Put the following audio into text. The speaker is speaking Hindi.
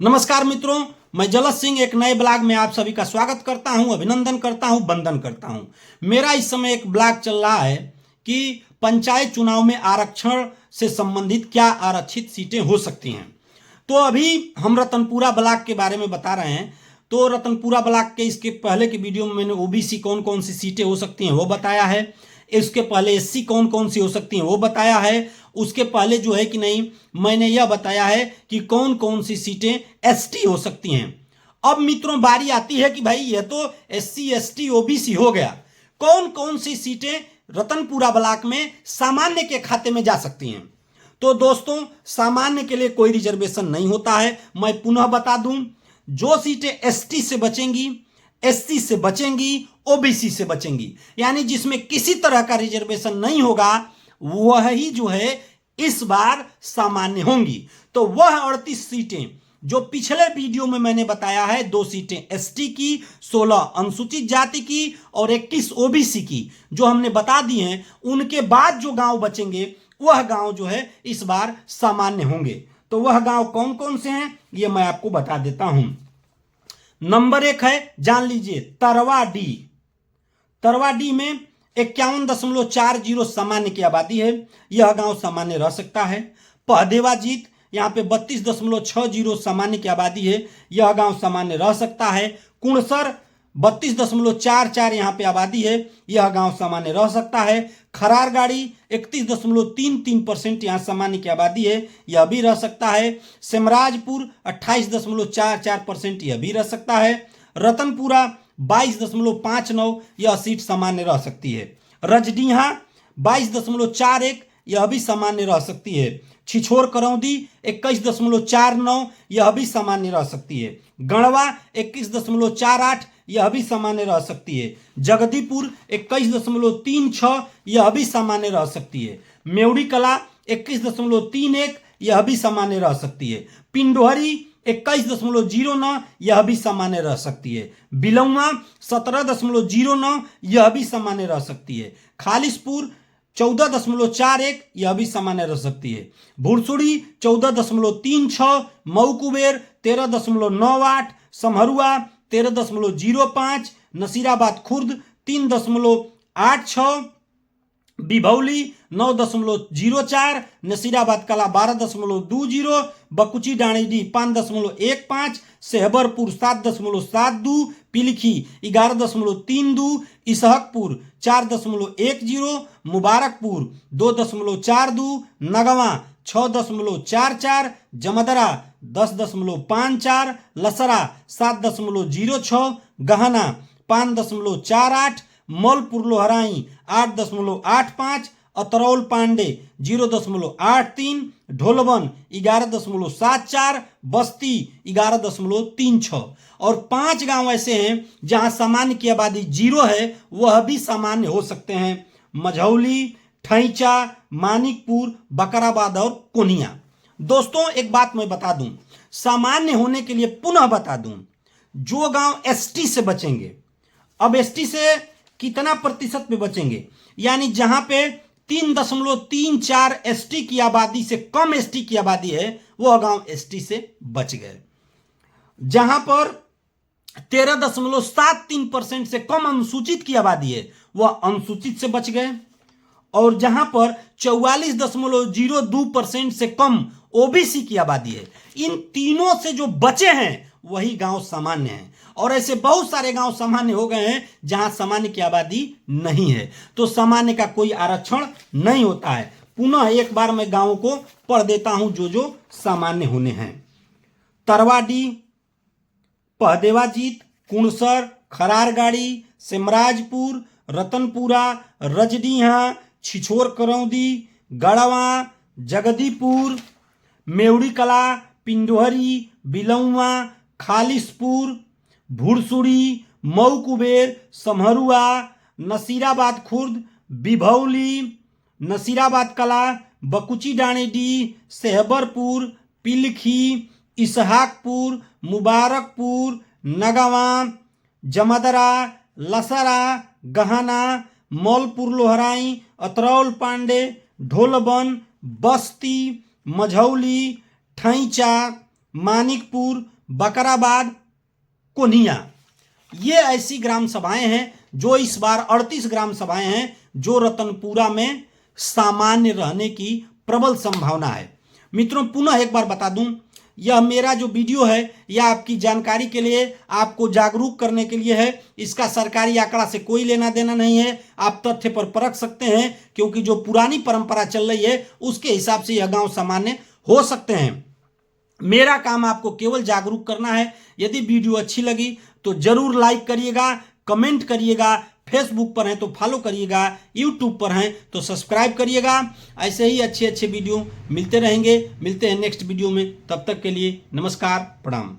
नमस्कार मित्रों, मैं जलस सिंह एक नए ब्लॉग में आप सभी का स्वागत करता हूं, अभिनंदन करता हूं, वंदन करता हूं। मेरा इस समय एक ब्लॉग चल रहा है कि पंचायत चुनाव में आरक्षण से संबंधित क्या आरक्षित सीटें हो सकती हैं। तो अभी हम रतनपुरा ब्लॉक के बारे में बता रहे हैं। तो रतनपुरा ब्लॉक के इसके पहले के वीडियो में मैंने ओबीसी कौन कौन सी सीटें हो सकती हैं वो बताया है। इसके पहले एससी कौन कौन सी हो सकती हैं वो बताया है। उसके पहले जो है कि नहीं, मैंने यह बताया है कि कौन कौन सी सीटें एसटी हो सकती हैं। अब मित्रों बारी आती है कि भाई यह तो एससी एसटी ओबीसी हो गया, कौन कौन सी सीटें रतनपुरा ब्लॉक में सामान्य के खाते में जा सकती हैं। तो दोस्तों, सामान्य के लिए कोई रिजर्वेशन नहीं होता है। मैं पुनः बता दूं, जो सीटें एसटी से बचेंगी, एससी से बचेंगी, ओबीसी से बचेंगी, यानी जिसमें किसी तरह का रिजर्वेशन नहीं होगा, वही जो है इस बार सामान्य होंगी। तो वह 38 सीटें जो पिछले वीडियो में मैंने बताया है, 2 सीटें एसटी की, 16 अनुसूचित जाति की और 21 ओबीसी की, जो हमने बता दी हैं, उनके बाद जो गांव बचेंगे वह गांव जो है इस बार सामान्य होंगे। तो वह गांव कौन कौन से हैं ये मैं आपको बता देता हूं। नंबर 1 है, जान लीजिए, तरवाडी। तरवाडी में 51.40 सामान्य की आबादी है, यह गांव सामान्य रह सकता है। पहदेवाजीत, यहां पे 32.60 सामान्य की आबादी है, यह गांव सामान्य रह सकता है। कुणसर 32.44 यहां पे आबादी है, यह गांव सामान्य रह सकता है। खरारगाड़ी 31.33% यहां सामान्य की आबादी है, यह भी रह सकता है। सिमराजपुर 28.44% यह भी रह सकता है। रतनपुरा 22.59 यह सीट सामान्य रह सकती है। रजडीहा 22.41 यह भी सामान्य रह सकती है। छिछोर करौंदी 21.49 यह भी सामान्य रह सकती है। गढ़वा 21.48 यह भी सामान्य रह सकती है। जगदीपुर 21.36 यह भी सामान्य रह सकती है। मेवड़ी कला 21.31 यह भी सामान्य रह सकती है। पिंडोहरी 21.09 यह भी सामान्य रह सकती है। बिलौमा 17.09 यह भी सामान्य रह सकती है। खालिसपुर 14.41 यह भी सामान्य रह सकती है। भुरसुड़ी 14.36, मऊ कुबेर 13.98, समहरुआ 13.05, नसीराबाद खुर्द 3.86, बिभौली 9.04, नसीराबाद कला 12.20, बकुची डाणीडी 5.15, सेहबरपुर 7.72, पिलखी 11.32, इसहकपुर 4.10, मुबारकपुर 2.42, नगवा 6.44, जमदरा 10.54, लसरा 7.06, गहना 5.48, मौलपुर लोहराई 8.85, अतरौल पांडे 0.83, ढोलवन 11.74, बस्ती 11.36। और 5 गांव ऐसे हैं जहां सामान्य की आबादी 0 है, वह भी सामान्य हो सकते हैं। मझौली, ठैचा, मानिकपुर, बकराबाद और कोनिया। दोस्तों एक बात मैं बता दूं, सामान्य होने के लिए पुनः बता दूं, जो गांव एसटी से बचेंगे, अब एसटी से कितना प्रतिशत पे बचेंगे, यानी जहां पे 3.34 एसटी की आबादी से कम एसटी की आबादी है, वह गांव एसटी से बच गए। जहां पर 13.73% से कम अनुसूचित की आबादी है, वह अनुसूचित से बच गए। और जहां पर 44.02% से कम ओबीसी की आबादी है, इन तीनों से जो बचे हैं वही गांव सामान्य हैं। और ऐसे बहुत सारे गांव सामान्य हो गए हैं जहां सामान्य की आबादी नहीं है। तो सामान्य का कोई आरक्षण नहीं होता है। पुनः एक बार मैं गांवों को पढ़ देता हूं जो जो सामान्य होने हैं। तरवाडी, पहदेवाजीत, कुणसर, खरारगाड़ी, सिमराजपुर, रतनपुरा, रजडीहा, छिछोर करौंदी, गढ़वा, जगदीपुर, मेवड़ी कला, पिंडोहरी, बिलौवा, खालिसपुर, भुरसुड़ी, मऊ कुबेर, समहरुआ, नसीराबाद खुर्द, बिभौली, नसीराबाद कला, बकुची डाणीडी, सेहबरपुर, पिलखी, इसहाकपुर, मुबारकपुर, नगवा, जमदरा, लसरा, गहना, मौलपुर लोहराई, अतरौल पांडे, ढोलवन, बस्ती, मझौली, ठैचा, मानिकपुर, बकराबाद, कोनिया, ये ऐसी ग्राम सभाएं हैं जो इस बार 38 ग्राम सभाएं हैं जो रतनपुरा में सामान्य रहने की प्रबल संभावना है। मित्रों, पुनः एक बार बता दूं, यह मेरा जो वीडियो है यह आपकी जानकारी के लिए, आपको जागरूक करने के लिए है। इसका सरकारी आंकड़ा से कोई लेना देना नहीं है। आप तथ्य पर परख सकते हैं, क्योंकि जो पुरानी परंपरा चल रही है उसके हिसाब से यह गांव सामान्य हो सकते हैं। मेरा काम आपको केवल जागरूक करना है। यदि वीडियो अच्छी लगी तो जरूर लाइक करिएगा, कमेंट करिएगा, फेसबुक पर हैं तो फॉलो करिएगा, यूट्यूब पर हैं तो सब्सक्राइब करिएगा। ऐसे ही अच्छे अच्छे वीडियो मिलते रहेंगे। मिलते हैं नेक्स्ट वीडियो में, तब तक के लिए नमस्कार, प्रणाम।